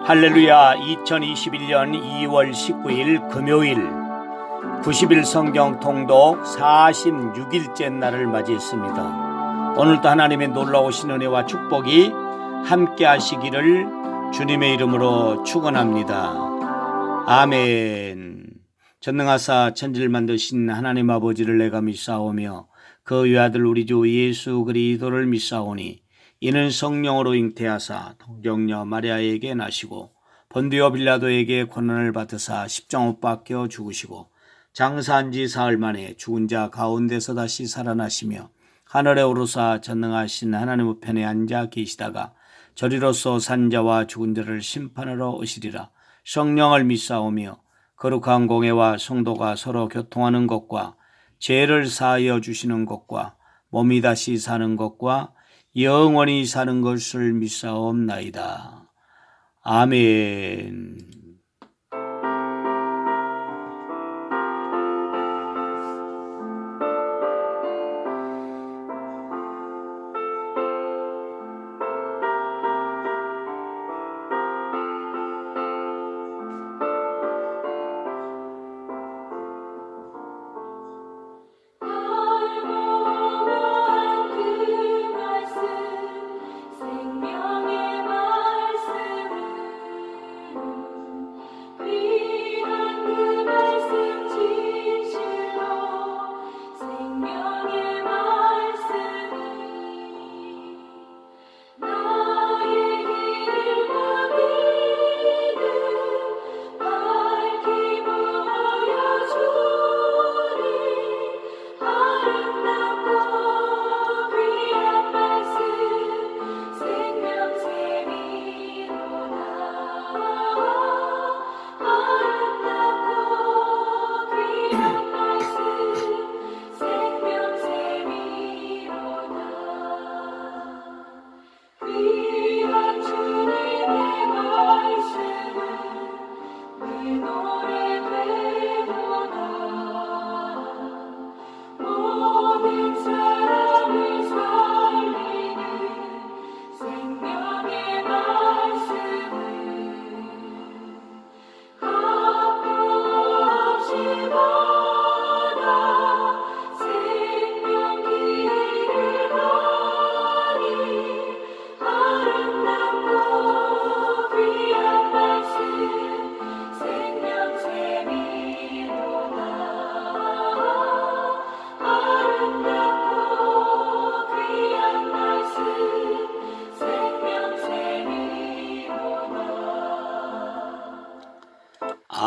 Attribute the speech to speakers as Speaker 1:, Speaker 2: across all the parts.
Speaker 1: 할렐루야. 2021년 2월 19일 금요일 90일 성경 통독 46일째 날을 맞이했습니다. 오늘도 하나님의 놀라우신 은혜와 축복이 함께 하시기를 주님의 이름으로 축원합니다. 아멘. 전능하사 천지를 만드신 하나님 아버지를 내가 믿사오며 그 외아들 우리 주 예수 그리스도를 믿사오니 이는 성령으로 잉태하사 동정녀 마리아에게 나시고 본디오 빌라도에게 고난을 받으사 십자가 못 박혀 죽으시고 장사한 지 사흘 만에 죽은 자 가운데서 다시 살아나시며 하늘에 오르사 전능하신 하나님 우편에 앉아 계시다가 저리로서 산 자와 죽은 자를 심판하러 오시리라. 성령을 믿사오며 거룩한 공회와 성도가 서로 교통하는 것과 죄를 사하여 주시는 것과 몸이 다시 사는 것과 영원히 사는 것을 믿사옵나이다. 아멘.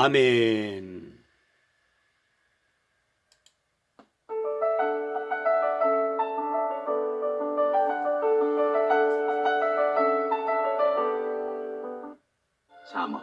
Speaker 1: 아멘.
Speaker 2: 잠언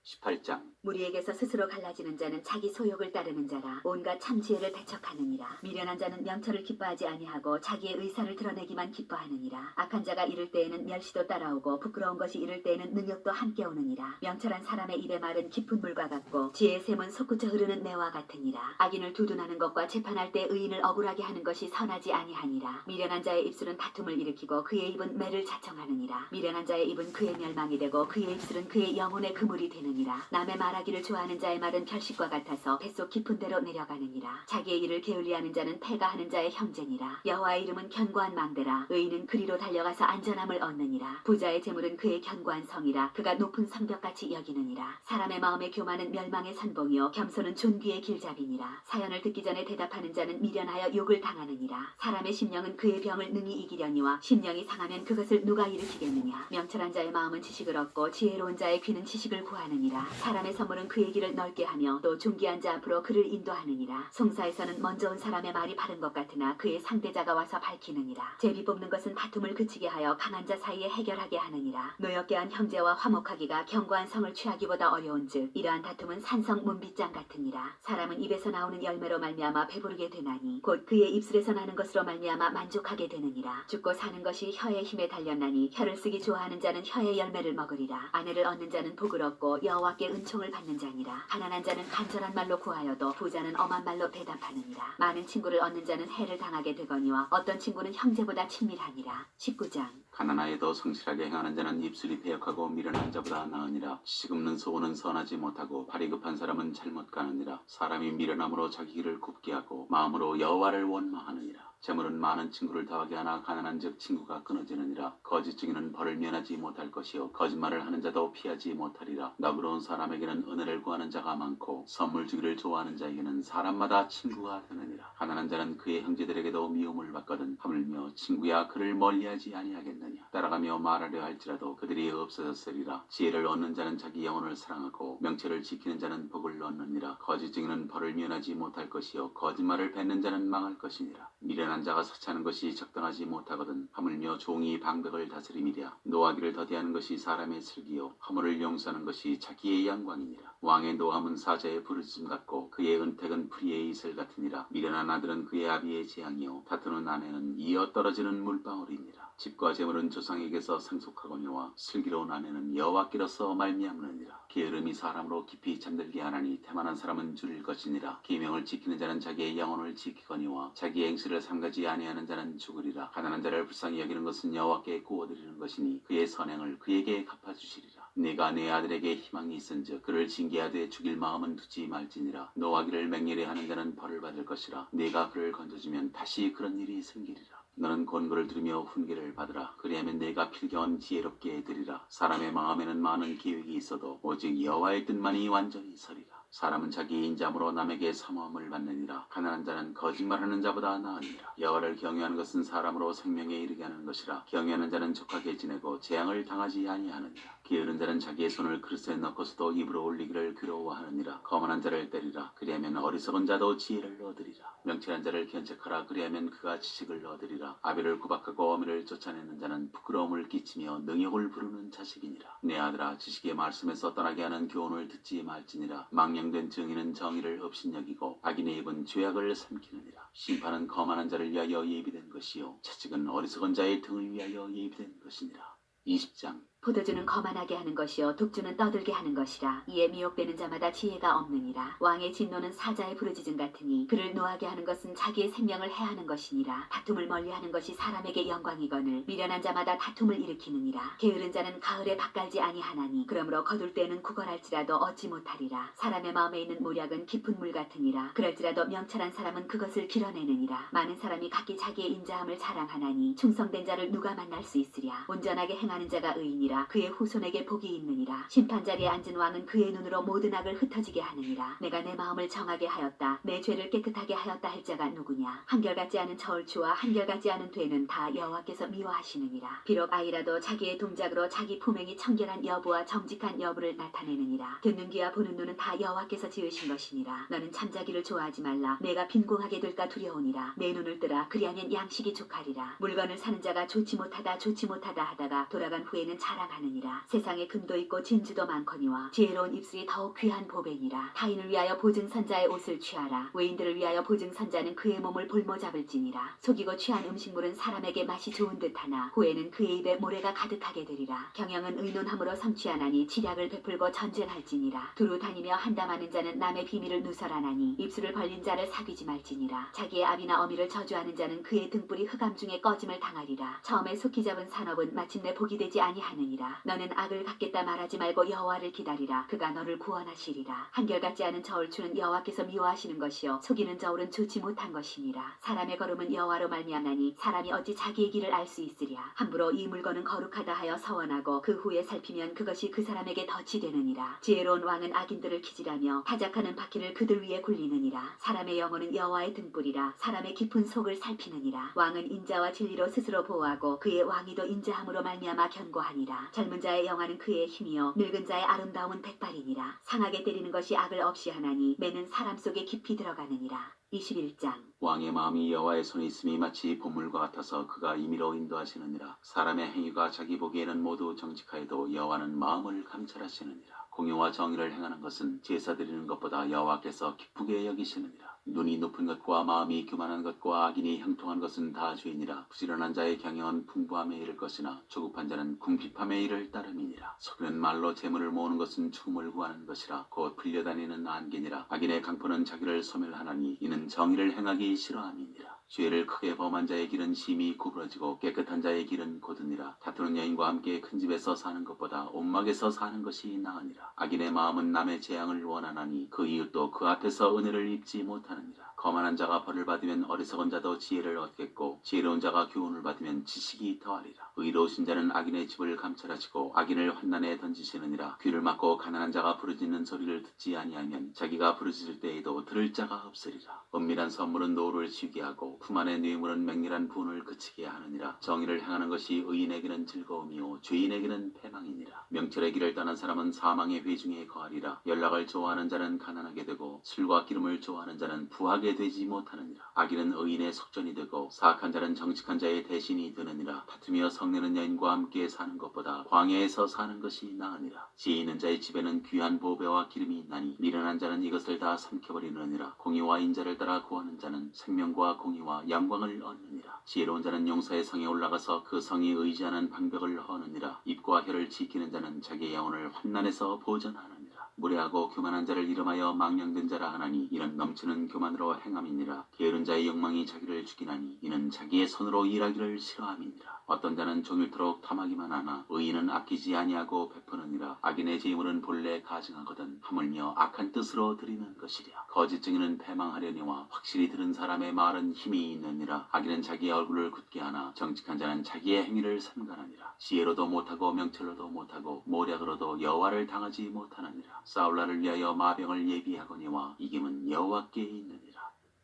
Speaker 2: 18장
Speaker 3: 무리에게서 스스로 갈라지는 자는 자기 소욕을 따르는 자라. 온갖 참지혜를 배척하느니라. 미련한 자는 명철을 기뻐하지 아니하고 자기의 의사를 드러내기만 기뻐하느니라. 악한 자가 이를 때에는 멸시도 따라오고 부끄러운 것이 이를 때에는 능욕도 함께 오느니라. 명철한 사람의 입의 말은 깊은 물과 같고 지혜의 샘은 솟구쳐 흐르는 매와 같으니라. 악인을 두둔하는 것과 재판할 때 의인을 억울하게 하는 것이 선하지 아니하니라. 미련한 자의 입술은 다툼을 일으키고 그의 입은 매를 자청하느니라. 미련한 자의 입은 그의 멸망이 되고 그의 입술은 그의 영혼의 그물이 되느니라. 남의 말하기를 좋아하는 자의 말은 결식과 같아서 뱃속 깊은 데로 내려가느니라. 자기의 일을 게을리하는 자는 패가하는 자의 형제니라. 여호와의 이름은 견고한 망대라. 의인은 그리로 달려가서 안전함을 얻느니라. 부자의 재물은 그의 견고한 성이라. 그가 높은 성벽같이 여기느니라. 사람의 마음의 교만은 멸망의 선봉이요 겸손은 존귀의 길잡이니라. 사연을 듣기 전에 대답하는 자는 미련하여 욕을 당하느니라. 사람의 심령은 그의 병을 능히 이기려니와 심령이 상하면 그것을 누가 일으키겠느냐. 명철한 자의 마음은 지식을 얻고 지혜로운 자의 귀는 지식을 구하느니라. 사람의 선물은 그의 길을 넓게 하며 또 존귀한 자 앞으로 그를 인도하느니라. 송사에서는 먼저 온 사람의 말이 바른 것 같으나 그의 상대자가 와서 밝히느니라. 제비 뽑는 것은 다툼을 그치게 하여 강한 자 사이에 해결하게 하느니라. 노엽게 한 형제와 화목하기가 견고한 성을 취하기보다 어려운즉 이러한 다툼은 산성 문빗장 같으니라. 사람은 입에서 나오는 열매로 말미암아 배부르게 되나니 곧 그의 입술에서 나는 것으로 말미암아 만족하게 되느니라. 죽고 사는 것이 혀의 힘에 달렸나니 혀를 쓰기 좋아하는 자는 혀의 열매를 먹으리라. 아내를 얻는 자는 복을 얻고 여호와께 은총을 도움을 받는 자니라. 가난한 자는 간절한 말로 구하여도 부자는 엄한 말로 대답하느니라. 많은 친구를 얻는 자는 해를 당하게 되거니와 어떤 친구는 형제보다 친밀하니라. 19장.
Speaker 2: 가난하여도 성실하게 행하는 자는 입술이 배역하고 미련한 자보다 나으니라. 시급는 소원은 선하지 못하고 발이 급한 사람은 잘못 가느니라. 사람이 미련함으로 자기 길을 굽게 하고 마음으로 여호와를 원망하느니라. 재물은 많은 친구를 더하게 하나 가난한즉 친구가 끊어지느니라. 거짓 증인은 벌을 면하지 못할 것이요 거짓말을 하는 자도 피하지 못하리라. 너그러운 사람에게는 은혜를 구하는 자가 많고 선물 주기를 좋아하는 자에게는 사람마다 친구가 되느니라. 가난한 자는 그의 형제들에게도 미움을 받거든 하물며 친구야 그를 멀리하지 아니하겠느냐. 따라가며 말하려 할지라도 그들이 없어졌으리라. 지혜를 얻는 자는 자기 영혼을 사랑하고 명철을 지키는 자는 복을 얻느니라. 거짓 증인은 벌을 면하지 못할 것이요 거짓말을 뱉는 자는 망할 것이니라. 미련한 자가 사치하는 것이 적당하지 못하거든 하물며 종이 방백을 다스림이랴. 노하기를 더디하는 것이 사람의 슬기요 허물을 용서하는 것이 자기의 영광이니라. 왕의 노함은 사자의 부르짖음 같고 그의 은택은 풀이의 이슬 같으니라. 미련한 아들은 그의 아비의 재앙이요 다투는 아내는 이어 떨어지는 물방울이니라. 집과 재물은 조상에게서 상속하거니와 슬기로운 아내는 여호와께로서 말미암느니라. 게으름이 사람으로 깊이 잠들게 하나니 태만한 사람은 줄일 것이니라. 계명을 지키는 자는 자기의 영혼을 지키거니와 자기의 행실을 삼가지 아니하는 자는 죽으리라. 가난한 자를 불쌍히 여기는 것은 여호와께 구워드리는 것이니 그의 선행을 그에게 갚아주시리라. 내가 내 아들에게 희망이 있은즉 그를 징계하되 죽일 마음은 두지 말지니라. 노하기를 맹렬히 하는 자는 벌을 받을 것이라. 내가 그를 건져주면 다시 그런 일이 생기리라. 너는 권고를 들으며 훈계를 받으라. 그리하면 내가 필경은 지혜롭게 해드리라. 사람의 마음에는 많은 계획이 있어도 오직 여호와의 뜻만이 완전히 서리라. 사람은 자기 인자함으로 남에게 사모함을 받느니라. 가난한 자는 거짓말하는 자보다 나으니라. 여호와를 경외하는 것은 사람으로 생명에 이르게 하는 것이라. 경외하는 자는 족하게 지내고 재앙을 당하지 아니하느니라. 게으른 자는 자기의 손을 그릇에 넣고서도 입으로 올리기를 괴로워하느니라. 거만한 자를 때리라. 그리하면 어리석은 자도 지혜를 얻으리라. 명철한 자를 견책하라. 그리하면 그가 지식을 얻으리라. 아비를 구박하고 어미를 쫓아내는 자는 부끄러움을 끼치며 능욕을 부르는 자식이니라. 내 아들아 지식의 말씀에서 떠나게 하는 교훈을 듣지 말지니라. 망령된 증인은 정의를 업신여기고 악인의 입은 죄악을 삼키느니라. 심판은 거만한 자를 위하여 예비된 것이요 채찍은 어리석은 자의 등을 위하여 예비된 것이니라. 20장.
Speaker 3: 포도주는 거만하게 하는 것이요 독주는 떠들게 하는 것이라. 이에 미혹되는 자마다 지혜가 없느니라. 왕의 진노는 사자의 부르짖음 같으니 그를 노하게 하는 것은 자기의 생명을 해하는 것이니라. 다툼을 멀리하는 것이 사람에게 영광이거늘 미련한 자마다 다툼을 일으키느니라. 게으른 자는 가을에 밭갈지 아니하나니 그러므로 거둘 때는 구걸할지라도 얻지 못하리라. 사람의 마음에 있는 모략은 깊은 물 같으니라. 그럴지라도 명철한 사람은 그것을 길어내느니라. 많은 사람이 각기 자기의 인자함을 자랑하나니 충성된 자를 누가 만날 수 있으랴. 온전하게 행하는 자가 의인이라. 그의 후손에게 복이 있느니라. 심판자리에 앉은 왕은 그의 눈으로 모든 악을 흩어지게 하느니라. 내가 내 마음을 정하게 하였다. 내 죄를 깨끗하게 하였다 할 자가 누구냐. 한결같지 않은 저울추와 한결같지 않은 되는 다 여호와께서 미워하시느니라. 비록 아이라도 자기의 동작으로 자기 품행이 청결한 여부와 정직한 여부를 나타내느니라. 듣는 귀와 보는 눈은 다 여호와께서 지으신 것이니라. 너는 잠자기를 좋아하지 말라. 내가 빈궁하게 될까 두려우니라. 내 눈을 뜨라. 그리하면 양식이 족하리라. 물건을 사는 자가 좋지 못하다 하다가 돌아간 후에는 자랑하느니라. 세상에 금도 있고 진주도 많거니와 지혜로운 입술이 더욱 귀한 보배니라. 타인을 위하여 보증선자의 옷을 취하라. 외인들을 위하여 보증선자는 그의 몸을 볼모 잡을지니라. 속이고 취한 음식물은 사람에게 맛이 좋은 듯하나 후에는 그의 입에 모래가 가득하게 되리라. 경영은 의논함으로 성취하나니 치략을 베풀고 전쟁할지니라. 두루 다니며 한담하는 자는 남의 비밀을 누설하나니 입술을 벌린 자를 사귀지 말지니라. 자기의 아비나 어미를 저주하는 자는 그의 등불이 흑암 중에 꺼짐을 당하리라. 처음에 속히 잡은 산업은 마침내 복이 되지 아니하느니라. 너는 악을 갚겠다 말하지 말고 여호와를 기다리라. 그가 너를 구원하시리라. 한결같지 않은 저울추는 여호와께서 미워하시는 것이요 속이는 저울은 좋지 못한 것이니라. 사람의 걸음은 여호와로 말미암나니 사람이 어찌 자기의 길을 알 수 있으랴. 함부로 이 물건은 거룩하다 하여 서원하고 그 후에 살피면 그것이 그 사람에게 덫이 되느니라. 지혜로운 왕은 악인들을 기질하며 타작하는 바퀴를 그들 위에 굴리느니라. 사람의 영혼은 여호와의 등불이라. 사람의 깊은 속을 살피느니라. 왕은 인자와 진리로 스스로 보호하고 그의 왕위도 인자함으로 말미암아 견고하니라. 젊은 자의 영화는 그의 힘이요 늙은 자의 아름다움은 백발이니라. 상하게 때리는 것이 악을 없이 하나니 매는 사람 속에 깊이 들어가느니라. 21장.
Speaker 2: 왕의 마음이 여호와의 손에 있음이 마치 보물과 같아서 그가 임의로 인도하시느니라. 사람의 행위가 자기 보기에는 모두 정직하여도 여호와는 마음을 감찰하시느니라. 공의와 정의를 행하는 것은 제사 드리는 것보다 여호와께서 기쁘게 여기시느니라. 눈이 높은 것과 마음이 교만한 것과 악인이 형통한 것은 다 죄이니라. 부지런한 자의 경영은 풍부함에 이를 것이나 조급한 자는 궁핍함에 이를 따름이니라. 속이는 말로 재물을 모으는 것은 죽음을 구하는 것이라. 곧 풀려다니는 안개니라. 악인의 강포는 자기를 소멸하나니 이는 정의를 행하기 싫어함이니라. 죄를 크게 범한 자의 길은 심히 구부러지고 깨끗한 자의 길은 곧으니라. 다투는 여인과 함께 큰 집에서 사는 것보다 온막에서 사는 것이 나으니라. 악인의 마음은 남의 재앙을 원하나니 그 이웃도 그 앞에서 은혜를 입지 못하느니라. 거만한 자가 벌을 받으면 어리석은 자도 지혜를 얻겠고 지혜로운 자가 교훈을 받으면 지식이 더하리라. 의로우신 자는 악인의 집을 감찰하시고 악인을 환난에 던지시느니라. 귀를 막고 가난한 자가 부르짖는 소리를 듣지 아니하면 자기가 부르짖을 때에도 들을 자가 없으리라. 은밀한 선물은 노를 쉬게 하고 품 안의 뇌물은 맹렬한 분을 그치게 하느니라. 정의를 행하는 것이 의인에게는 즐거움이요 죄인에게는 패망이니라. 명철의 길을 떠난 사람은 사망의 회중에 거하리라. 연락을 좋아하는 자는 가난하게 되고 술과 기름을 좋아하는 자는 부하게 되지 못하느니라. 악인은 의인의 속전이 되고 사악한 자는 정직한 자의 대신이 되느니라. 다투며 성내는 여인과 함께 사는 것보다 광야에서 사는 것이 나으니라. 지혜 있는 자의 집에는 귀한 보배와 기름이 있나니 미련한 자는 이것을 다 삼켜버리느니라. 공의와 인자를 따라 구하는 자는 생명과 공의와 영광을 얻느니라. 지혜로운 자는 용사의 성에 올라가서 그 성이 의지하는 방벽을 허느니라. 입과 혀를 지키는 자는 자기의 영혼을 환난에서 보전하느니라. 무례하고 교만한 자를 이름하여 망령된 자라 하나니 이는 넘치는 교만으로 행함이니라. 게으른 자의 욕망이 자기를 죽이나니 이는 자기의 손으로 일하기를 싫어함이니라. 어떤 자는 종일토록 탐하기만 하나 의인은 아끼지 아니하고 베푸느니라. 악인의 재물은 본래 가증하거든 하물며 악한 뜻으로 드리는 것이랴. 거짓 증인은 패망하려니와 확실히 들은 사람의 말은 힘이 있느니라. 악인은 자기의 얼굴을 굳게 하나 정직한 자는 자기의 행위를 삼가느니라. 지혜로도 못하고 명철로도 못하고 모략으로도 여호와를 당하지 못하느니라. 사울라를 위하여 마병을 예비하거니와 이김은 여호와께 있느니라.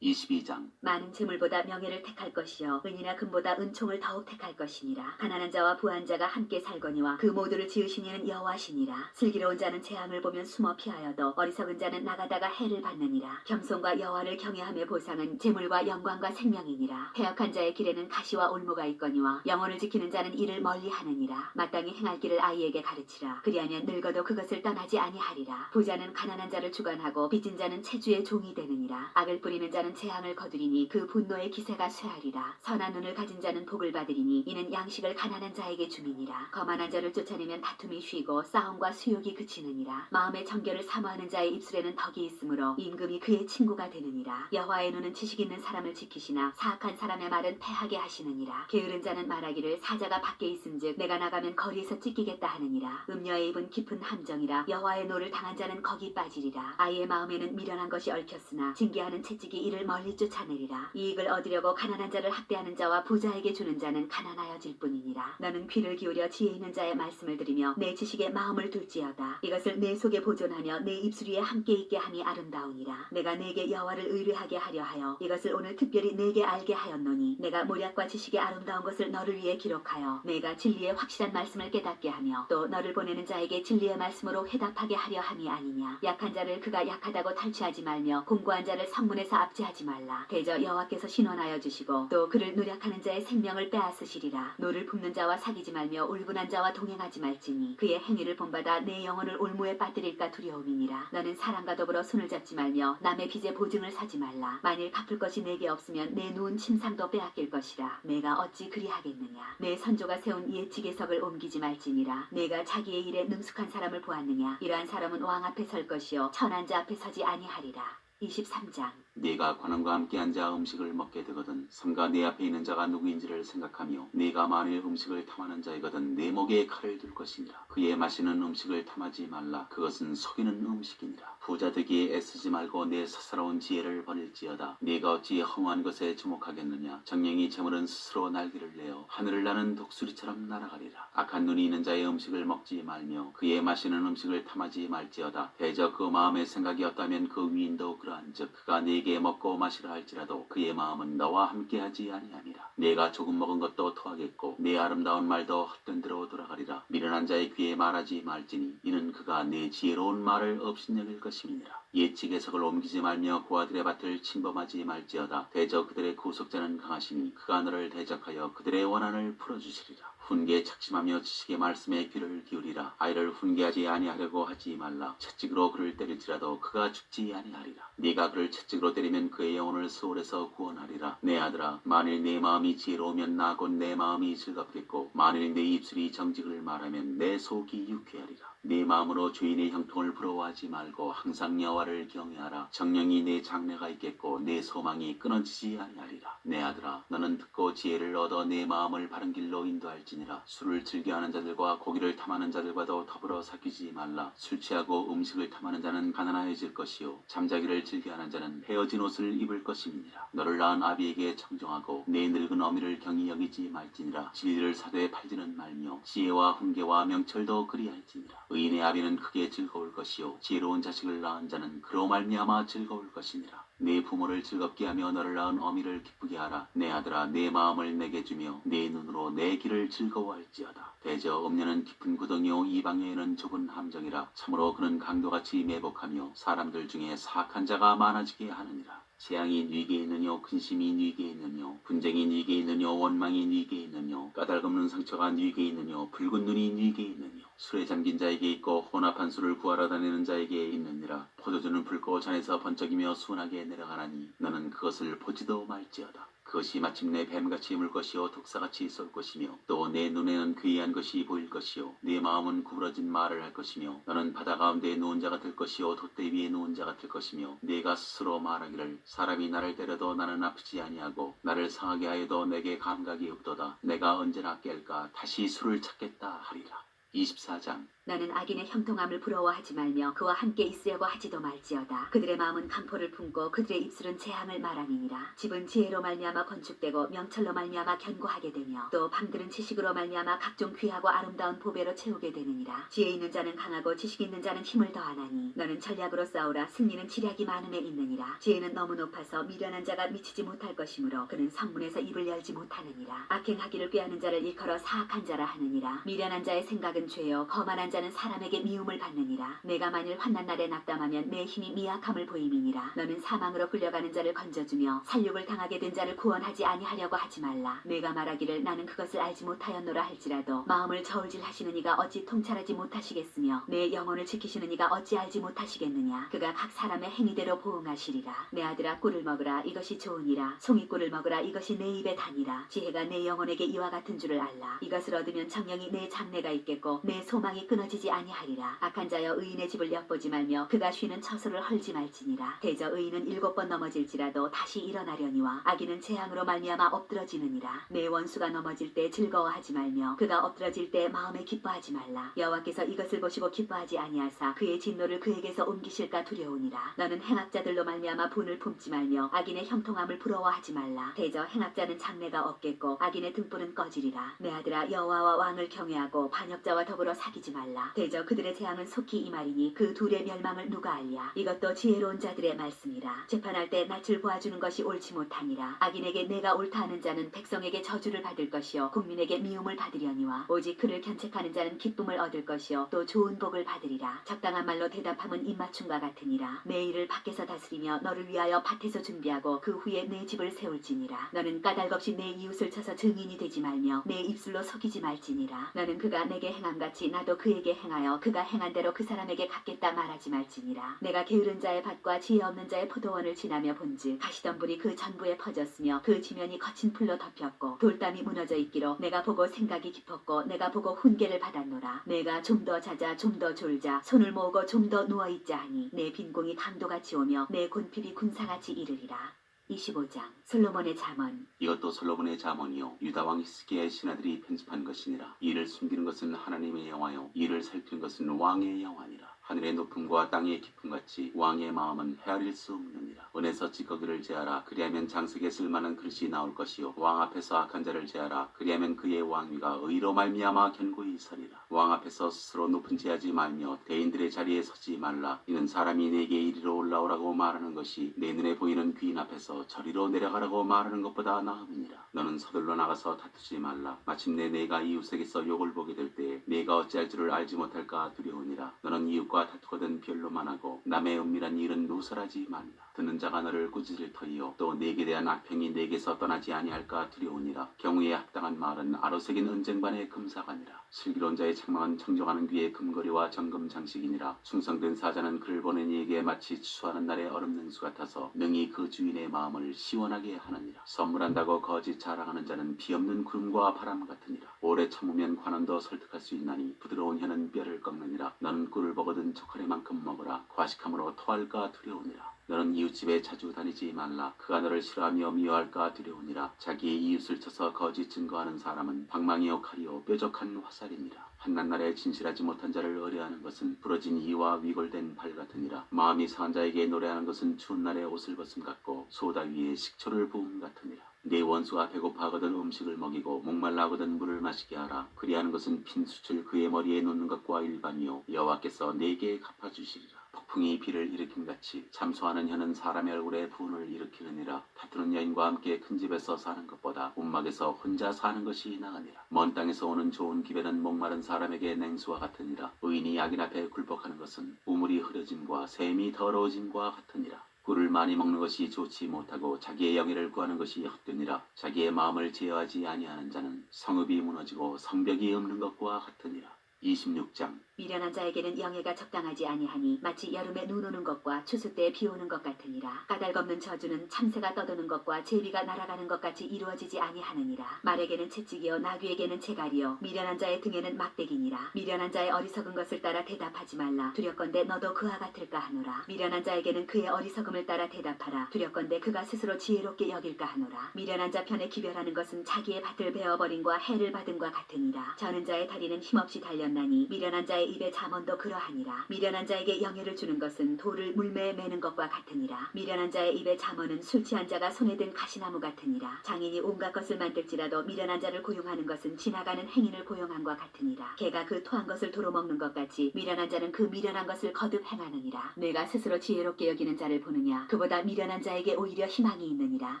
Speaker 2: 22장.
Speaker 3: 많은 재물보다 명예를 택할 것이요 은이나 금보다 은총을 더욱 택할 것이니라. 가난한 자와 부한 자가 함께 살거니와 그 모두를 지으신 이는 여호와시니라. 슬기로운 자는 재앙을 보면 숨어 피하여도 어리석은 자는 나가다가 해를 받느니라. 겸손과 여호와를 경외함의 보상은 재물과 영광과 생명이니라. 패역한 자의 길에는 가시와 올무가 있거니와 영혼을 지키는 자는 이를 멀리하느니라. 마땅히 행할 길을 아이에게 가르치라. 그리하면 늙어도 그것을 떠나지 아니하리라. 부자는 가난한 자를 주관하고 빚진 자는 체주의 종이 되느니라. 악을 뿌리는 자는 재앙을 거두리니 그 분노의 기세가 쇠하리라. 선한 눈을 가진 자는 복을 받으리니 이는 양식을 가난한 자에게 주민이라. 거만한 자를 쫓아내면 다툼이 쉬고 싸움과 수욕이 그치느니라. 마음의 정결을 사모하는 자의 입술에는 덕이 있으므로 임금이 그의 친구가 되느니라. 여호와의 눈은 지식 있는 사람을 지키시나 사악한 사람의 말은 패하게 하시느니라. 게으른 자는 말하기를 사자가 밖에 있음즉 내가 나가면 거리에서 찢기겠다 하느니라. 음녀의 입은 깊은 함정이라. 여호와의 노를 당한 자는 거기 빠지리라. 아이의 마음에는 미련한 것이 얽혔으나 징계하는 채찍이 이를 멀리 쫓아내리라. 이익을 얻으려고 가난한 자를 학대하는 자와 부자에게 주는 자는 가난하여질 뿐이니라. 너는 귀를 기울여 지혜 있는 자의 말씀을 들으며 내 지식에 마음을 둘지어다. 이것을 내 속에 보존하며 내 입술 위에 함께 있게 함이 아름다우니라. 내가 내게 여호와를 의뢰하게 하려 하여 이것을 오늘 특별히 내게 알게 하였노니 내가 모략과 지식의 아름다운 것을 너를 위해 기록하여 내가 진리의 확실한 말씀을 깨닫게 하며 또 너를 보내는 자에게 진리의 말씀으로 회답하게 하려 함이 아니냐. 약한 자를 그가 약하다고 탈취하지 말며 공고한 자를 성문에서 압제하지 말라. 대저 여호와께서 신원하여 주시고 또 그를 노력하는 자의 생명을 빼앗으시리라. 노를 품는 자와 사귀지 말며 울분한 자와 동행하지 말지니 그의 행위를 본받아 내 영혼을 올무에 빠뜨릴까 두려움이니라. 너는 사람과 더불어 손을 잡지 말며 남의 빚에 보증을 사지 말라. 만일 갚을 것이 내게 없으면 내 누운 침상도 빼앗길 것이라. 내가 어찌 그리하겠느냐. 내 선조가 세운 옛 지계석을 옮기지 말지니라. 내가 자기의 일에 능숙한 사람을 보았느냐. 이러한 사람은 왕 앞에 설 것이요 천한 자 앞에 서지 아니하리라. 23장.
Speaker 2: 네가 관원과 함께 앉아 음식을 먹게 되거든 삼가 네 앞에 있는 자가 누구인지를 생각하며 네가 만일 음식을 탐하는 자이거든 내 목에 칼을 둘 것이니라. 그의 마시는 음식을 탐하지 말라. 그것은 속이는 음식이니라. 부자 되기에 애쓰지 말고 내 사사로운 지혜를 버릴지어다. 네가 어찌 허무한 것에 주목하겠느냐. 정령이 재물은 스스로 날개를 내어 하늘을 나는 독수리처럼 날아가리라. 악한 눈이 있는 자의 음식을 먹지 말며 그의 마시는 음식을 탐하지 말지어다. 대저 그 마음의 생각이 없다면 그 위인도 그러한즉 그가 네게 먹고 마시라 할지라도 그의 마음은 너와 함께하지 아니함이라. 네가 조금 먹은 것도 토하겠고 내 아름다운 말도 헛된 대로 돌아가리라. 미련한 미련한 자의 귀에 말하지 말지니 이는 그가 내 지혜로운 말을 업신여길 것임이니라. 예측 해석을 옮기지 말며 고아들의 밭을 침범하지 말지어다. 대저 그들의 구속자는 강하시니 그가 너를 대적하여 그들의 원한을 풀어주시리라. 훈계에 착심하며 지식의 말씀에 귀를 기울이라. 아이를 훈계하지 아니하려고 하지 말라. 채찍으로 그를 때릴지라도 그가 죽지 아니하리라. 네가 그를 채찍으로 때리면 그의 영혼을 수월에서 구원하리라. 내 아들아, 만일 내 마음이 지혜로우면 나 곧 내 마음이 즐겁겠고 만일 내 입술이 정직을 말하면 내 속이 유쾌하리라. 네 마음으로 주인의 형통을 부러워하지 말고 항상 여호와를 경외하라. 정령이 내 장래가 있겠고 내 소망이 끊어지지 아니하리라. 내 아들아, 너는 듣고 지혜를 얻어 내 마음을 바른 길로 인도할지니라. 술을 즐겨하는 자들과 고기를 탐하는 자들과도 더불어 사귀지 말라. 술 취하고 음식을 탐하는 자는 가난해질 것이요 잠자기를 즐겨하는 자는 헤어진 옷을 입을 것임이니라. 너를 낳은 아비에게 청정하고 내 늙은 어미를 경히 여기지 말지니라. 진리를 사도에 팔지는 말며 지혜와 훈계와 명철도 그리할지니라. 의인의 아비는 크게 즐거울 것이요 지혜로운 자식을 낳은 자는 그로 말미암아 즐거울 것이니라. 내 부모를 즐겁게 하며 너를 낳은 어미를 기쁘게 하라. 내 아들아, 내 마음을 내게 주며 내 눈으로 내 길을 즐거워할지어다. 대저 음녀는 깊은 구덩이요 이방여에는 좁은 함정이라. 참으로 그는 강도같이 매복하며 사람들 중에 사악한 자가 많아지게 하느니라. 재앙이 네게 있느뇨 근심이 네게 있느뇨 분쟁이 네게 있느뇨 원망이 네게 있느뇨 까닭없는 상처가 네게 있느뇨 붉은 눈이 네게 있느뇨 술에 잠긴 자에게 있고 혼합한 술을 구하러 다니는 자에게 있느니라. 포도주는 붉고 잔에서 번쩍이며 순하게 내려가나니 너는 그것을 보지도 말지어다. 그것이 마침내 뱀같이 물 것이요 독사같이 쏠 것이며 또 내 눈에는 괴이한 것이 보일 것이요 내 마음은 구부러진 말을 할 것이며 너는 바다 가운데 누운 자가 될 것이요 돛대 위에 누운 자가 될 것이며 네가 스스로 말하기를 사람이 나를 때려도 나는 아프지 아니하고 나를 상하게 하여도 내게 감각이 없도다. 내가 언제나 깰까 다시 술을 찾겠다 하리라. 24장.
Speaker 3: 너는 악인의 형통함을 부러워하지 말며 그와 함께 있으려고 하지도 말지어다. 그들의 마음은 강포를 품고 그들의 입술은 재앙을 말하니니라. 집은 지혜로 말미암아 건축되고 명철로 말미암아 견고하게 되며 또 방들은 지식으로 말미암아 각종 귀하고 아름다운 보배로 채우게 되느니라. 지혜 있는 자는 강하고 지식 있는 자는 힘을 더하나니 너는 전략으로 싸우라. 승리는 지략이 많음에 있느니라. 지혜는 너무 높아서 미련한 자가 미치지 못할 것이므로 그는 성문에서 입을 열지 못하느니라. 악행하기를 꾀하는 자를 일컬어 사악한 자라 하느니라. 미련한 자의 생각은 죄요 거만한 자는 사람에게 미움을 받느니라. 내가 만일 환난 날에 낙담하면 내 힘이 미약함을 보임이니라. 너는 사망으로 끌려가는 자를 건져주며 살육을 당하게 된 자를 구원하지 아니하려고 하지 말라. 내가 말하기를 나는 그것을 알지 못하였노라 할지라도 마음을 저울질하시는 이가 어찌 통찰하지 못하시겠으며 내 영혼을 지키시는 이가 어찌 알지 못하시겠느냐. 그가 각 사람의 행위대로 보응하시리라. 내 아들아, 꿀을 먹으라. 이것이 좋으니라. 송이꿀을 먹으라. 이것이 내 입에 다니라. 지혜가 내 영혼에게 이와 같은 줄을 알라. 이것을 얻으면 정령이 내 장래가 있겠고 내 소망이 끊어지지 아니하리라. 악한 자여, 의인의 집을 엿보지 말며 그가 쉬는 처소를 헐지 말지니라. 대저 의인은 7번 넘어질지라도 다시 일어나려니와 악인은 재앙으로 말미암아 엎드러지느니라. 내 원수가 넘어질 때 즐거워하지 말며 그가 엎드러질 때 마음에 기뻐하지 말라. 여호와께서 이것을 보시고 기뻐하지 아니하사 그의 진노를 그에게서 옮기실까 두려우니라. 너는 행악자들로 말미암아 분을 품지 말며 악인의 형통함을 부러워하지 말라. 대저 행악자는 장래가 없겠고 악인의 등불은 꺼지리라. 내 아들아, 여호와와 왕을 경외하고 반역자와 더불어 사귀지 말라. 대저 그들의 재앙은 속히 임하리니 그 둘의 멸망을 누가 알랴. 이것도 지혜로운 자들의 말씀이라. 재판할 때 낯을 보아주는 것이 옳지 못하니라. 악인에게 내가 옳다 하는 자는 백성에게 저주를 받을 것이요 국민에게 미움을 받으려니와 오직 그를 견책하는 자는 기쁨을 얻을 것이요 또 좋은 복을 받으리라. 적당한 말로 대답함은 입맞춤과 같으니라. 내 일을 밖에서 다스리며 너를 위하여 밭에서 준비하고 그 후에 내 집을 세울지니라. 너는 까닭없이 내 이웃을 쳐서 증인이 되지 말며 내 입술로 속이지 말지니라. 너는 그가 내게 행함같이 나도 그에게 행하여 그가 행한 대로 그 사람에게 갚겠다 말하지 말지니라. 내가 게으른 자의 밭과 지혜 없는 자의 포도원을 지나며 본즉 가시덤불이 그 전부에 퍼졌으며 그 지면이 거친 풀로 덮였고 돌담이 무너져 있기로 내가 보고 생각이 깊었고 내가 보고 훈계를 받았노라. 내가 좀 더 자자 좀 더 졸자 손을 모으고 좀 더 누워있자 하니 내 빈공이 강도같이 오며 내 곤핍이 군사같이 이르리라. 25장. 솔로몬의 잠언.
Speaker 2: 이것도 솔로몬의 잠언이요 유다 왕 히스기야의 신하들이 편집한 것이니라. 이를 숨기는 것은 하나님의 영화요 이를 살피는 것은 왕의 영화니라. 하늘의 높음과 땅의 깊음같이 왕의 마음은 헤아릴 수 없느니라. 은에서 찌꺼기를 제하라. 그리하면 장석에 쓸만한 그릇이 나올 것이요 왕 앞에서 악한 자를 제하라. 그리하면 그의 왕위가 의로 말미암아 견고히 서리라. 왕 앞에서 스스로 높은 제하지 말며 대인들의 자리에 서지 말라. 이는 사람이 내게 이리로 올라오라고 말하는 것이 내 눈에 보이는 귀인 앞에서 저리로 내려가라고 말하는 것보다 나음이니라. 너는 서둘러 나가서 다투지 말라. 마침내 내가 이웃에게서 욕을 보게 될 때에 내 네가 어찌할 줄을 알지 못할까 두려우니라. 너는 이웃과 다투거든 변로만 하고 남의 은밀한 일은 누설하지 말라. 듣는 자가 너를 꾸짖을 터이요 또 네게 대한 악평이 네게서 떠나지 아니할까 두려우니라. 경우에 합당한 말은 아로새긴 은쟁반의 금사관이라. 슬기로운 자의 책망은 청정하는 귀의 금거리와 정금 장식이니라. 충성된 사자는 그를 보낸 이에게 마치 추수하는 날의 얼음냉수 같아서 능히 그 주인의 마음을 시원하게 하느니라. 선물한다고 거짓 자랑하는 자는 비 없는 구름과 바람 같으니라. 오래 참으면 관원도 설득할 수 있나니 부드러운 혀는 뼈를 꺾느니라. 너는 꿀을 먹거든 젓가락만큼 먹으라. 과식함으로 토할까 두려우니라. 너는 이웃집에 자주 다니지 말라. 그가 너를 싫어하며 미워할까 두려우니라. 자기의 이웃을 쳐서 거짓 증거하는 사람은 방망이요 칼이요 뾰족한 화살이니라. 한낱날에 진실하지 못한 자를 의뢰하는 것은 부러진 이와 위골된 발 같으니라. 마음이 상한 자에게 노래하는 것은 추운 날에 옷을 벗음 같고 소다 위에 식초를 부음 같으니라. 네 원수가 배고파하거든 음식을 먹이고 목말라하거든 물을 마시게 하라. 그리하는 것은 핀 숯을 그의 머리에 놓는 것과 일반이요 여호와께서 네게 갚아주시리라. 폭풍이 비를 일으킴같이 참소하는 혀는 사람의 얼굴에 분을 일으키느니라. 다투는 여인과 함께 큰 집에서 사는 것보다 움막에서 혼자 사는 것이 나으니라. 먼 땅에서 오는 좋은 기배는 목마른 사람에게 냉수와 같으니라. 의인이 악인 앞에 굴복하는 것은 우물이 흐려짐과 샘이 더러워짐과 같으니라. 꿀을 많이 먹는 것이 좋지 못하고 자기의 영예를 구하는 것이 헛되니라. 자기의 마음을 제어하지 아니하는 자는 성읍이 무너지고 성벽이 없는 것과 같으니라. 26장.
Speaker 3: 미련한 자에게는 영예가 적당하지 아니하니 마치 여름에 눈 오는 것과 추수 때에 비 오는 것 같으니라. 까닭없는 저주는 참새가 떠도는 것과 제비가 날아가는 것 같이 이루어지지 아니하느니라. 말에게는 채찍이요 나귀에게는 채갈이요 미련한 자의 등에는 막대기니라. 미련한 자의 어리석은 것을 따라 대답하지 말라. 두렵건대 너도 그와 같을까 하노라. 미련한 자에게는 그의 어리석음을 따라 대답하라. 두렵건대 그가 스스로 지혜롭게 여길까 하노라. 미련한 자 편에 기별하는 것은 자기의 밭을 베어버림과 해를 받음과 같으니라. 저는 자의 다리는 힘없이 달렸나니 미련한 자의 입의 잠언도 그러하니라. 미련한 자에게 영예를 주는 것은 돌을 물매에 매는 것과 같으니라. 미련한 자의 입의 잠언은 술 취한 자가 손에 든 가시나무 같으니라. 장인이 온갖 것을 만들지라도 미련한 자를 고용하는 것은 지나가는 행인을 고용함과 같으니라. 개가 그 토한 것을 도로 먹는 것 같이 미련한 자는 그 미련한 것을 거듭 행하느니라. 내가 스스로 지혜롭게 여기는 자를 보느냐. 그보다 미련한 자에게 오히려 희망이 있느니라.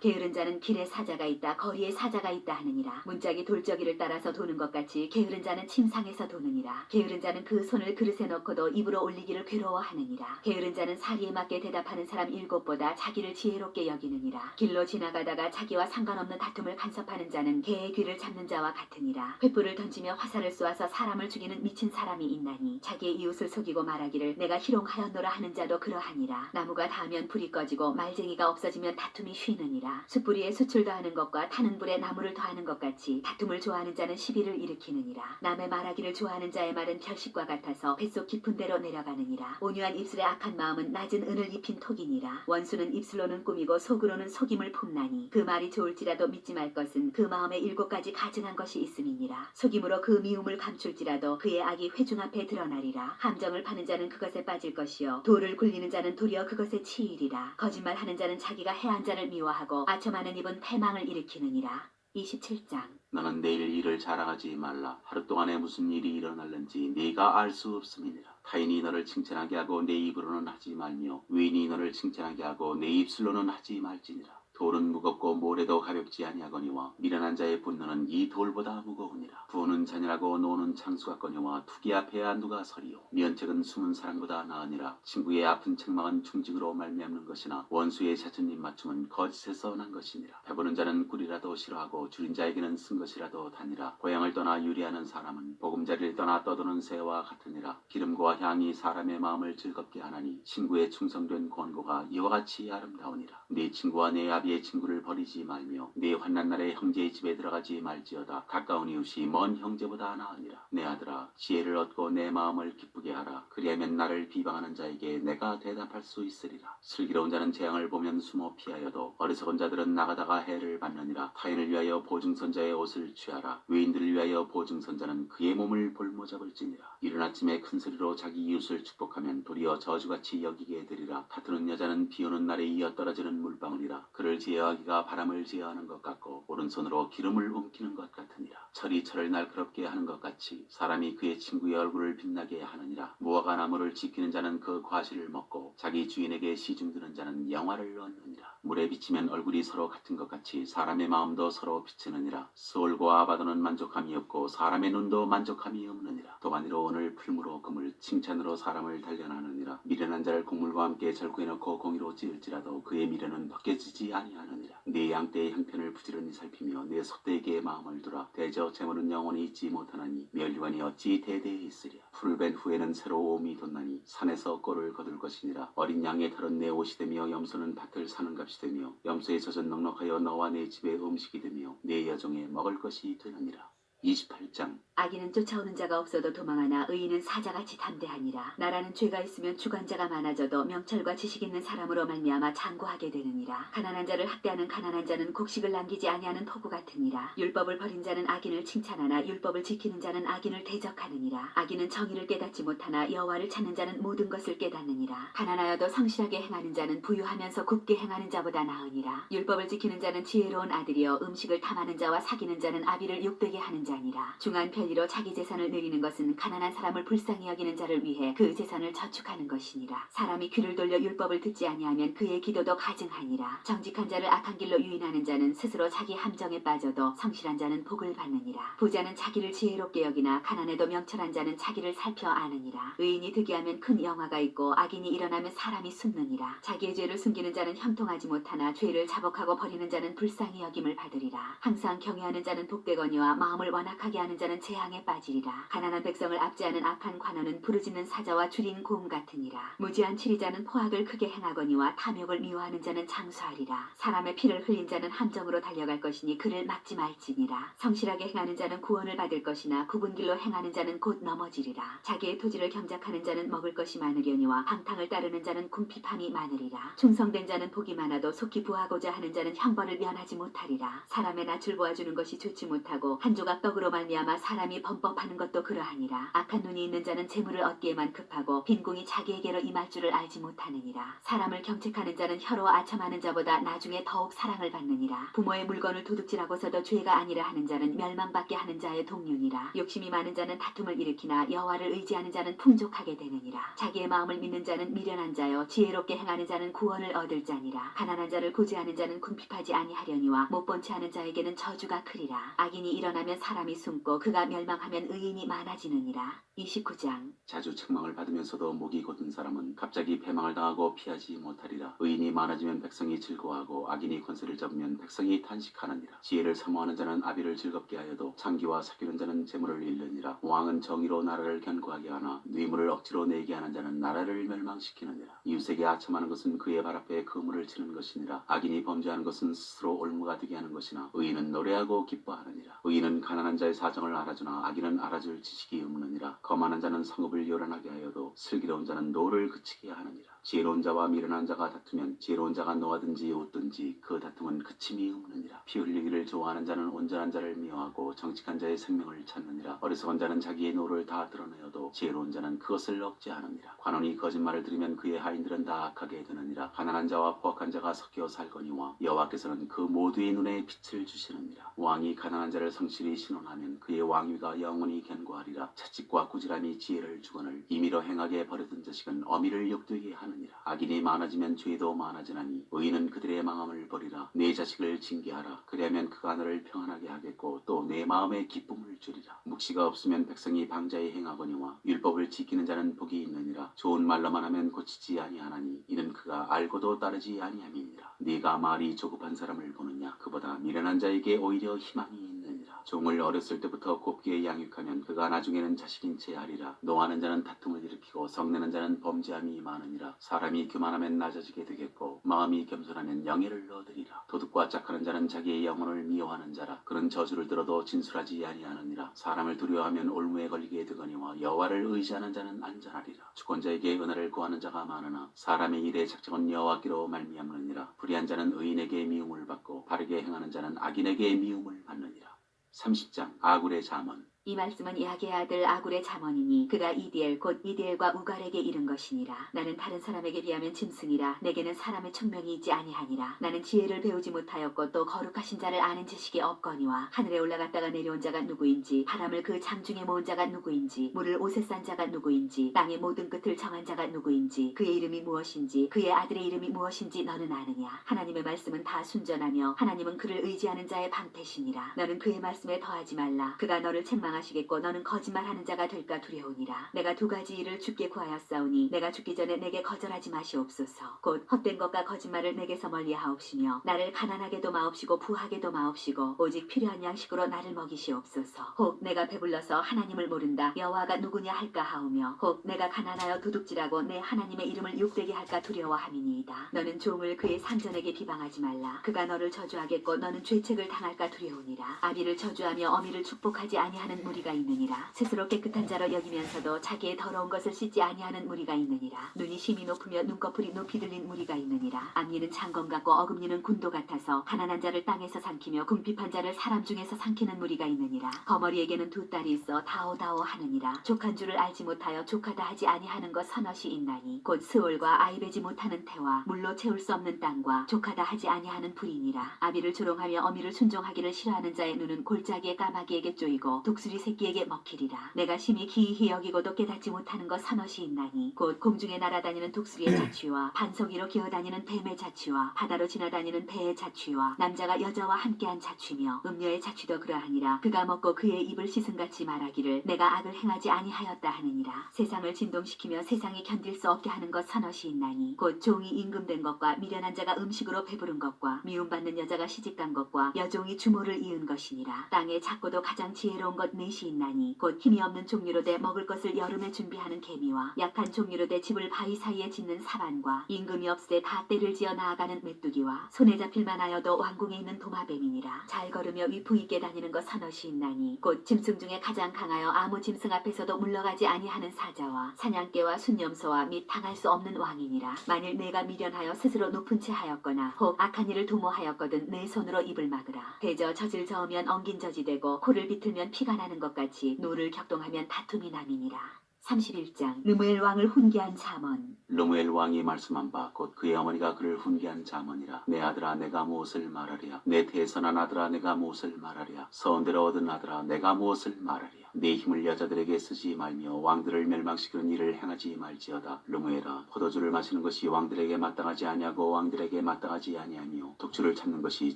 Speaker 3: 게으른 자는 길에 사자가 있다 거리에 사자가 있다 하느니라. 문짝이 돌저기를 따라서 도는 것 같이 게으른 자는 침상에서 도느니라. 게으른 자는 그 손을 그릇에 넣고도 입으로 올리기를 괴로워하느니라. 게으른 자는 사리에 맞게 대답하는 사람 7보다 자기를 지혜롭게 여기느니라. 길로 지나가다가 자기와 상관없는 다툼을 간섭하는 자는 개의 귀를 잡는 자와 같으니라. 횃불을 던지며 화살을 쏘아서 사람을 죽이는 미친 사람이 있나니 자기의 이웃을 속이고 말하기를 내가 희롱하였노라 하는 자도 그러하니라. 나무가 닿으면 불이 꺼지고 말쟁이가 없어지면 다툼이 쉬느니라. 숯불이에 숯을 더하는 것과 타는 불에 나무를 더하는 것 같이 다툼을 좋아하는 자는 시비를 일으키느니라. 남의 말하기를 좋아하는 자의 말은 결식과 같아서 뱃속 깊은 데로 내려가느니라. 온유한 입술의 악한 마음은 낮은 은을 입힌 톡이니라. 원수는 입술로는 꾸미고 속으로는 속임을 품나니 그 말이 좋을지라도 믿지 말 것은 그 마음에 7가지 가증한 것이 있음이니라. 속임으로 그 미움을 감출지라도 그의 악이 회중 앞에 드러나리라. 함정을 파는 자는 그것에 빠질 것이요 돌을 굴리는 자는 도리어 그것에 치이리라. 거짓말하는 자는 자기가 해한 자를 미워하고 아첨하는 입은 패망을 일으키느니라. 27장.
Speaker 2: 너는 내일 일을 자랑하지 말라. 하루 동안에 무슨 일이 일어날는지 네가 알 수 없음이니라. 타인이 너를 칭찬하게 하고 내 입으로는 하지 말며 외인이 너를 칭찬하게 하고 내 입술로는 하지 말지니라. 돌은 무겁고 모래도 가볍지 아니하거니와 미련한 자의 분노는 이 돌보다 무거우니라. 부는 잔인하고 노는 창수 같거니와 투기 앞에야 누가 서리요. 면책은 숨은 사람보다 나으니라. 친구의 아픈 책망은 충직으로 말미암는 것이나 원수의 잦은 입맞춤은 거짓에서 난 것이니라. 배부른 자는 꿀이라도 싫어하고 줄인 자에게는 쓴 것이라도 다니라. 고향을 떠나 유리하는 사람은 보금자리를 떠나 떠도는 새와 같으니라. 기름과 향이 사람의 마음을 즐겁게 하나니 친구의 충성된 권고가 이와 같이 아름다우니라. 네 친구와 내 아비의 친구를 버리지 말며 네 환난 날에 형제의 집에 들어가지 말지어다. 가까운 이웃이 먼 형제보다 나으니라. 내 아들아 지혜를 얻고 내 마음을 기쁘게 하라. 그리하면 나를 비방하는 자에게 내가 대답할 수 있으리라. 슬기로운 자는 재앙을 보면 숨어 피하여도 어리석은 자들은 나가다가 해를 받느니라. 타인을 위하여 보증선자의 옷을 취하라. 외인들을 위하여 보증선자는 그의 몸을 볼모잡을지니라. 이른 아침에 큰 소리로 자기 이웃을 축복하면 도리어 저주같이 여기게 되리라. 다투는 여자는 비오는 날에 이어 떨어지는 물방울이라. 그를 제어하기가 바람을 제어하는 것 같고 오른손으로 기름을 움키는 것 같으니라. 철이 철을 날카롭게 하는 것 같이 사람이 그의 친구의 얼굴을 빛나게 하느니라. 무화과 나무를 지키는 자는 그 과실을 먹고 자기 주인에게 시중드는 자는 영화를 얻느니라. 물에 비치면 얼굴이 서로 같은 것 같이 사람의 마음도 서로 비치느니라. 스올과 아바도는 만족함이 없고 사람의 눈도 만족함이 없느니라. 도가니로 오늘 풀무로 금을 칭찬으로 사람을 단련하느니라. 미련한 자를 곡물과 함께 절구해 넣고 공의로 찌을지라도 그의 미련은 벗겨지지 아니하느니라. 네 양떼의 형편을 부지런히 살피며 네 소떼에게 마음을 두라. 대저 재물은 영원히 있지 못하나니 멸류관이 어찌 대대에 있으랴. 풀을 벤 후에는 새로움이 돋나니 산에서 꼴을 거둘 것이니라. 어린 양의 털은 내 옷이 되며 염소는 밭을 사는 값이 되며 염소의 젖은 넉넉하여 너와 내 집의 음식이 되며 내 여종의 먹을 것이 되느니라. 28장.
Speaker 3: 악인은 쫓아오는 자가 없어도 도망하나 의인은 사자같이 담대하니라. 나라는 죄가 있으면 주관자가 많아져도 명철과 지식 있는 사람으로 말미암아 장구하게 되느니라. 가난한 자를 학대하는 가난한 자는 곡식을 남기지 아니하는 포구 같으니라. 율법을 버린 자는 악인을 칭찬하나 율법을 지키는 자는 악인을 대적하느니라. 악인은 정의를 깨닫지 못하나 여호와를 찾는 자는 모든 것을 깨닫느니라. 가난하여도 성실하게 행하는 자는 부유하면서 굽게 행하는 자보다 나으니라. 율법을 지키는 자는 지혜로운 아들이여 음식을 탐하는 자와 사귀는 자는 아비를 욕되게 하는 자니라. 중한 편리로 자기 재산을 누리는 것은 가난한 사람을 불쌍히 여기는 자를 위해 그 재산을 저축하는 것이니라. 사람이 귀를 돌려 율법을 듣지 아니하면 그의 기도도 가증하니라. 정직한 자를 악한 길로 유인하는 자는 스스로 자기 함정에 빠져도 성실한 자는 복을 받느니라. 부자는 자기를 지혜롭게 여기나 가난해도 명철한 자는 자기를 살펴 아느니라. 의인이 득이하면 큰 영화가 있고 악인이 일어나면 사람이 숨느니라. 자기의 죄를 숨기는 자는 형통하지 못하나 죄를 자복하고 버리는 자는 불쌍히 여김을 받으리라. 항상 경외하는 자는 복되거니와 마음을 완악하게 하는 자는 재앙에 빠지리라. 가난한 백성을 압제하는 악한 관원은 부르짖는 사자와 줄인 곰 같으니라. 무지한 치리자는 포악을 크게 행하거니와 탐욕을 미워하는 자는 장수하리라. 사람의 피를 흘린 자는 함정으로 달려갈 것이니 그를 막지 말지니라. 성실하게 행하는 자는 구원을 받을 것이나 굽은 길로 행하는 자는 곧 넘어지리라. 자기의 토지를 경작하는 자는 먹을 것이 많으려니와 방탕을 따르는 자는 궁핍함이 많으리라. 충성된 자는 복이 많아도 속히 부하고자 하는 자는 형벌을 면하지 못하리라. 사람의 낯을 보아주는 것이 좋지 못하고 한 조각 떡으로 말미암아 사람이 범법하는 것도 그러하니라. 악한 눈이 있는 자는 재물을 얻기에만 급하고 빈궁이 자기에게로 임할 줄을 알지 못하느니라. 사람을 경책하는 자는 혀로 아첨하는 자보다 나중에 더욱 사랑을 받느니라. 부모의 물건을 도둑질하고서도 죄가 아니라 하는 자는 멸망받게 하는 자의 동료니라. 욕심이 많은 자는 다툼을 일으키나 여호와를 의지하는 자는 풍족하게 되느니라. 자기의 마음을 믿는 자는 미련한 자요 지혜롭게 행하는 자는 구원을 얻을 자니라. 가난한 자를 구제하는 자는 궁핍하지 아니하려니와 못본체 하는 자에게는 저주가 크리라. 악인이 일어나면 사람이 숨고 그가 멸망하면 의인이 많아지느니라. 29장.
Speaker 2: 자주 책망을 받으면서도 목이 곧은 사람은 갑자기 패망을 당하고 피하지 못하리라. 의인이 많아지면 백성이 즐거워하고 악인이 권세를 잡으면 백성이 탄식하느니라. 지혜를 사모하는 자는 아비를 즐겁게 하여도 창기와 사귀는 자는 재물을 잃느니라. 왕은 정의로 나라를 견고하게 하나 뇌물을 억지로 내게 하는 자는 나라를 멸망시키느니라. 이웃에게 아첨하는 것은 그의 발 앞에 그물을 치는 것이니라. 악인이 범죄하는 것은 스스로 올무가 되게 하는 것이나 의인은 노래하고 기뻐하느니라. 의인은 가난한 자의 사정을 알아주나 악인은 알아줄 지식이 없느니라. 거만한 자는 성읍을 요란하게 하여도 슬기로운 자는 노를 그치게 하느니라. 지혜로운 자와 미련한 자가 다투면 지혜로운 자가 노하든지 웃든지 그 다툼은 그침이 없느니라. 피 흘리기를 좋아하는 자는 온전한 자를 미워하고 정직한 자의 생명을 찾느니라. 어리석은 자는 자기의 노를 다 드러내어도 지혜로운 자는 그것을 억제하느니라. 관원이 거짓말을 들으면 그의 하인들은 다 악하게 되느니라. 가난한 자와 포악한 자가 섞여 살거니와 여호와께서는 그 모두의 눈에 빛을 주시느니라. 왕이 가난한 자를 성실히 신원하면 그의 왕위가 영원히 견고하리라. 채찍과 꾸지람이 지혜를 주거늘 임의로 행하게 버려둔 자식은 어미를 욕되게 하느니라. 악인이 많아지면 죄도 많아지나니 의인은 그들의 망함을 버리라. 내 자식을 징계하라. 그리하면 그가 너를 평안하게 하겠고 또 내 마음에 기쁨을 주리라. 묵시가 없으면 백성이 방자에 행하거니와 율법을 지키는 자는 복이 있느니라. 좋은 말로만 하면 고치지 아니하나니 이는 그가 알고도 따르지 아니함이니라. 네가 말이 조급한 사람을 보느냐 그보다 미련한 자에게 오히려 희망이 있느니라. 종을 어렸을 때부터 곱게 양육하면 그가 나중에는 자식인 채 하리라. 노하는 자는 다툼을 일으키고 성내는 자는 범죄함이 많으니라. 사람이 교만하면 낮아지게 되겠고 마음이 겸손하면 영예를 얻으리라. 도둑과 짝하는 자는 자기의 영혼을 미워하는 자라. 그런 저주를 들어도 진술하지 아니하느니라. 사람을 두려워하면 올무에 걸리게 되거니와 여호와를 의지하는 자는 안전하리라. 주권자에게 은혜를 구하는 자가 많으나 사람의 일에 작정은 여호와께로 말미암느니라. 불의한 자는 의인에게 미움을 받고 바르게 행하는 자는 악인에게 미움을 받느니라. 30장. 아굴의 잠언.
Speaker 3: 이 말씀은 야게의 아들 아굴의 잠언이니 그가 이디엘 곧 이디엘과 우갈에게 이른 것이니라. 나는 다른 사람에게 비하면 짐승이라. 내게는 사람의 총명이 있지 아니하니라. 나는 지혜를 배우지 못하였고 또 거룩하신 자를 아는 지식이 없거니와 하늘에 올라갔다가 내려온 자가 누구인지 바람을 그 장중에 모은 자가 누구인지 물을 옷에 싼 자가 누구인지 땅의 모든 끝을 정한 자가 누구인지 그의 이름이 무엇인지 그의 아들의 이름이 무엇인지 너는 아느냐. 하나님의 말씀은 다 순전하며 하나님은 그를 의지하는 자의 방패시니라. 너는 그의 말씀에 더하지 말라. 그가 너를 책망하시겠고 너는 거짓말하는 자가 될까 두려우니라. 내가 두 가지 일을 주께 구하였사오니 내가 죽기 전에 내게 거절하지 마시옵소서. 곧 헛된 것과 거짓말을 내게서 멀리하옵시며 나를 가난하게도 마옵시고 부하게도 마옵시고 오직 필요한 양식으로 나를 먹이시옵소서. 혹 내가 배불러서 하나님을 모른다 여호와가 누구냐 할까 하오며 혹 내가 가난하여 도둑질하고 내 하나님의 이름을 욕되게 할까 두려워함이니이다. 너는 종을 그의 상전에게 비방하지 말라. 그가 너를 저주하겠고 너는 죄책을 당할까 두려우니라. 아비를 저주하며 어미를 축복하지 아니하는 무리가 있느니라. 스스로 깨끗한 자로 여기면서도 자기의 더러운 것을 씻지 아니하는 무리가 있느니라. 눈이 심히 높으며 눈꺼풀이 높이 들린 무리가 있느니라. 앞니는 창검 같고 어금니는 군도 같아서 가난한 자를 땅에서 삼키며 궁핍한 자를 사람 중에서 삼키는 무리가 있느니라. 거머리에게는 두 딸이 있어 다오다오 하느니라. 족한 줄을 알지 못하여 족하다 하지 아니하는 것 서너시 있나니 곧 스올과 아이 베지 못하는 태와 물로 채울 수 없는 땅과 족하다 하지 아니하는 불이니라. 아비를 조롱하며 어미를 순종하기를 싫어하는 자의 눈은 골짜기의 까마귀에게 쪼이고 독수리 새끼에게 먹히리라. 내가 심히 기이히 여기고도 깨닫지 못하는 것 서너시 있나니 곧 공중에 날아다니는 독수리의 자취와 반석 위로 기어다니는 뱀의 자취와 바다로 지나다니는 배의 자취와 남자가 여자와 함께한 자취며 음녀의 자취도 그러하니라. 그가 먹고 그의 입을 씻음같이 말하기를 내가 악을 행하지 아니하였다 하느니라. 세상을 진동시키며 세상이 견딜 수 없게 하는 것 서너시 있나니 곧 종이 임금된 것과 미련한 자가 음식으로 배부른 것과 미움받는 여자가 시집간 것과 여종이 주모를 이은 것이니라. 땅에 작고도 가장 지혜로운 것 넷이 있나니 곧 힘이 없는 종류로 돼 먹을 것을 여름에 준비하는 개미와 약한 종류로 돼 집을 바위 사이에 짓는 사반과 임금이 없에 다 때를 지어 나아가는 메뚜기와 손에 잡힐만 하여도 왕궁에 있는 도마뱀이니라. 잘 걸으며 위풍 있게 다니는 것 서너시 있나니 곧 짐승 중에 가장 강하여 아무 짐승 앞에서도 물러가지 아니하는 사자와 사냥개와 순념소와 및 당할 수 없는 왕이니라. 만일 내가 미련하여 스스로 높은 채 하였거나 혹 악한 일을 도모하였거든 내 손으로 입을 막으라. 대저 젖을 저으면 엉긴 젖이 되고 코를 비틀면 피가 나는 것 같이 노를 격동하면 다툼이 남이니라. 31장 르무엘 왕을 훈계한 잠언.
Speaker 2: 르무엘 왕이 말씀한 바 곧 그의 어머니가 그를 훈계한 잠언이라. 내 아들아 내가 무엇을 말하랴. 내 태선한 아들아 내가 무엇을 말하랴. 서원대로 얻은 아들아 내가 무엇을 말하랴. 내 힘을 여자들에게 쓰지 말며 왕들을 멸망시키는 일을 행하지 말지어다. 르무엘아 포도주를 마시는 것이 왕들에게 마땅하지 아니하고 왕들에게 마땅하지 아니하며 독주를 참는 것이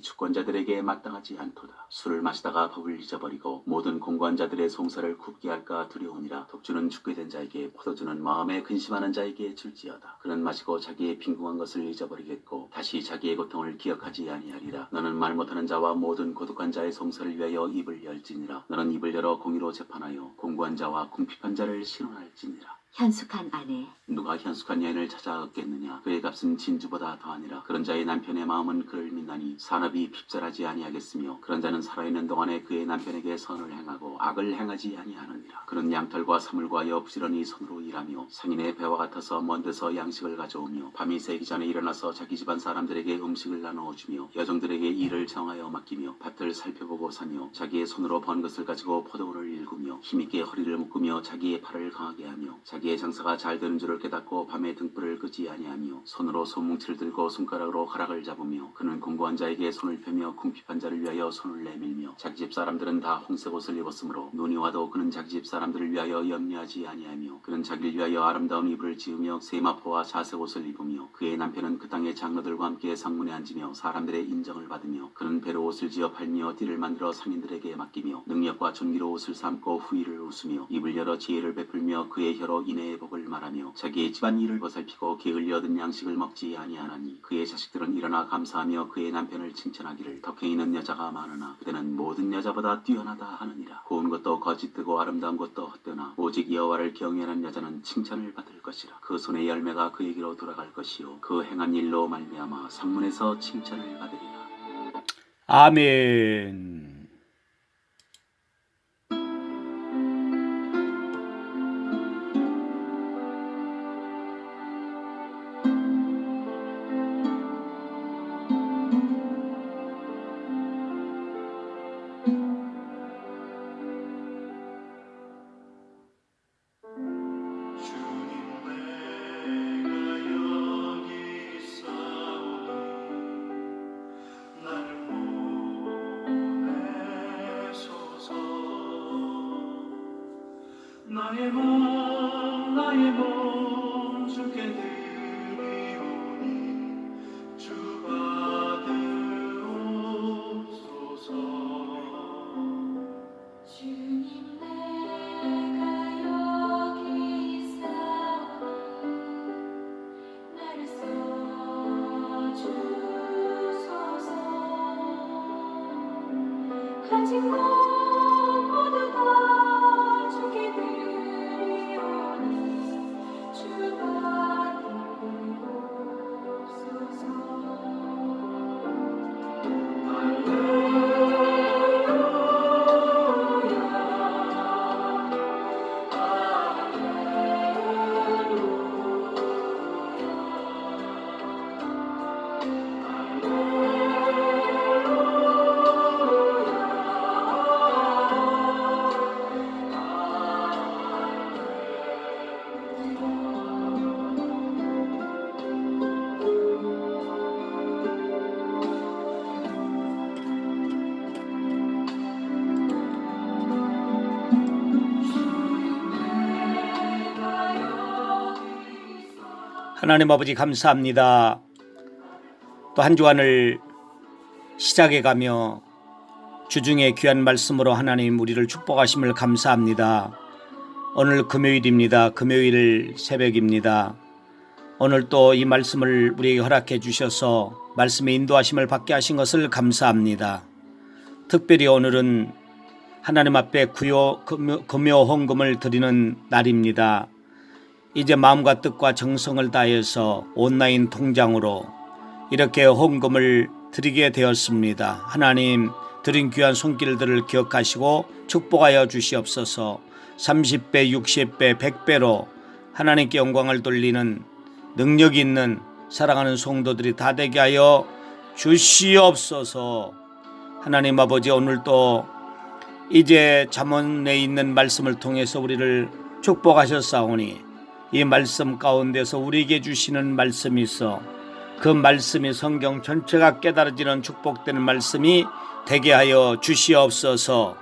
Speaker 2: 주권자들에게 마땅하지 않도다. 술을 마시다가 법을 잊어버리고 모든 공관자들의 송사를 굽게 할까 두려우니라. 독주는 죽게 된 자에게 포도주는 마음에 근심하는 자에게 줄지어다. 그는 마시고 자기의 빈궁한 것을 잊어버리겠고 다시 자기의 고통을 기억하지 아니하리라. 너는 말 못하는 자와 모든 고독한 자의 송사를 위하여 입을 열지니라. 너는 입을 열어 공의로 재판하여 공고한 자와 궁핍한 자를 신원할지니라.
Speaker 3: 현숙한 아내.
Speaker 2: 누가 현숙한 여인을 찾아 얻겠느냐. 그의 값은 진주보다 더하니라. 그런 자의 남편의 마음은 그를 믿나니 산업이 핍절하지 아니하겠으며 그런 자는 살아있는 동안에 그의 남편에게 선을 행하고 악을 행하지 아니하느니라. 그는 양털과 사물과 여 부지런히 손으로 일하며 상인의 배와 같아서 먼 데서 양식을 가져오며 밤이 새기 전에 일어나서 자기 집안 사람들에게 음식을 나누어주며 여종들에게 일을 정하여 맡기며 밭을 살펴보고 사며 자기의 손으로 번 것을 가지고 포도원을 일구며 힘있게 허리를 묶으며 자기의 팔을 강하게 하며 자기의 장사가 잘 되는 줄을 깨닫고 밤에 등불을 끄지 아니하며 손으로 소뭉치를 들고 손가락으로 가락을 잡으며 그는 공고한 자에게 손을 펴며 궁핍한 자를 위하여 손을 내밀며 자기 집 사람들은 다 홍색 옷을 입었으므로 눈이 와도 그는 자기 집 사람들을 위하여 염려하지 아니하며 그는 자기를 위하여 아름다운 이불을 지으며 세마포와 자색 옷을 입으며 그의 남편은 그 땅의 장로들과 함께 상문에 앉으며 사람들의 인정을 받으며 그는 배로 옷을 지어 팔며 띠를 만들어 상인들에게 맡기며 능력과 존귀로 옷을 삼고 후일을 웃으며 입을 열어 지혜를 베풀며 그의 혀로 인애의 복을 말하며 자기의 집안 일을 보살피고 게을리 얻은 양식을 먹지 아니하나니 그의 자식들은 일어나 감사하며 그의 남편을 칭찬하기를 덕행 있는 여자가 많으나 그대는 모든 여자보다 뛰어나다 하느니라. 고운 것도 거짓되고 아름다운 것도 헛되나 오직 여호와를 경외하는 여자는 칭찬을 받을 것이라. 그 손의 열매가 그에게로 돌아갈 것이요 그 행한 일로 말미암아 상문에서 칭찬을 받으리라.
Speaker 1: 아멘.
Speaker 4: 나의 몸 주께 드리오니 주 받으옵소서.
Speaker 5: 주님 내가 여기 있사오니 나를 써주소서. 가진 것 모두 다 주께 드리오니 주
Speaker 1: 하나님 아버지 감사합니다. 또 한 주간을 시작해가며 주중에 귀한 말씀으로 하나님 우리를 축복하심을 감사합니다. 오늘 금요일입니다. 금요일 새벽입니다. 오늘 또 이 말씀을 우리에게 허락해 주셔서 말씀의 인도하심을 받게 하신 것을 감사합니다. 특별히 오늘은 하나님 앞에 금요 헌금을 드리는 날입니다. 이제 마음과 뜻과 정성을 다해서 온라인 통장으로 이렇게 헌금을 드리게 되었습니다. 하나님 드린 귀한 손길들을 기억하시고 축복하여 주시옵소서. 30배, 60배, 100배로 하나님께 영광을 돌리는 능력 있는 사랑하는 성도들이 다 되게 하여 주시옵소서. 하나님 아버지, 오늘도 이제 잠언에 있는 말씀을 통해서 우리를 축복하셨사오니 이 말씀 가운데서 우리에게 주시는 말씀이 있어 그 말씀이 성경 전체가 깨달아지는 축복되는 말씀이 되게 하여 주시옵소서.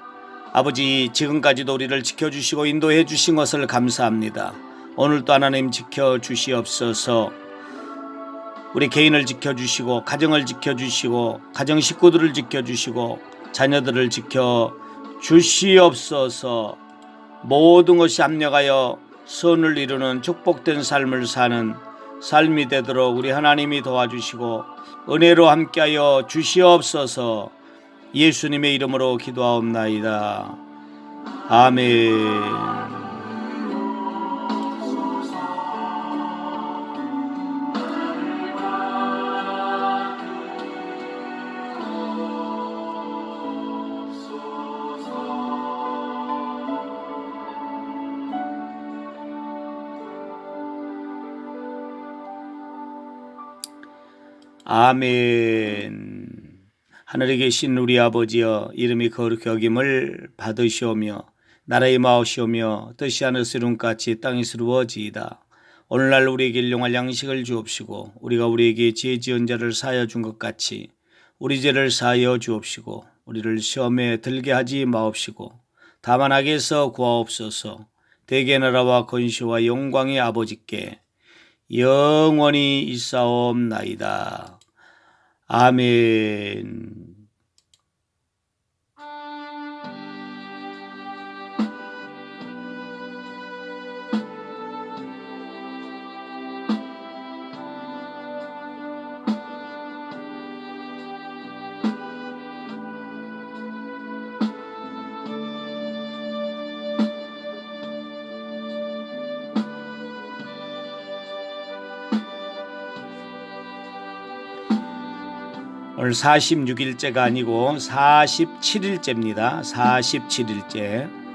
Speaker 1: 아버지, 지금까지도 우리를 지켜주시고 인도해 주신 것을 감사합니다. 오늘도 하나님 지켜주시옵소서. 우리 개인을 지켜주시고 가정을 지켜주시고 가정 식구들을 지켜주시고 자녀들을 지켜주시옵소서. 모든 것이 합력하여 선을 이루는 축복된 삶을 사는 삶이 되도록 우리 하나님이 도와주시고 은혜로 함께하여 주시옵소서. 예수님의 이름으로 기도하옵나이다. 아멘. 아멘. 하늘에 계신 우리 아버지여, 이름이 거룩히 여김을 받으시오며 나라의 마옵시오며 뜻이 하늘에서 이룬같이 땅에서 이루어지이다. 오늘날 우리에게 일용할 양식을 주옵시고 우리가 우리에게 죄 지은 자를 사하여 준 것 같이 우리 죄를 사하여 주옵시고 우리를 시험에 들게 하지 마옵시고 다만 악에서 구하옵소서. 대개 나라와 권시와 영광의 아버지께 영원히 있사옵나이다. 아멘. 오늘 46일째가 아니고 47일째입니다. 47일째.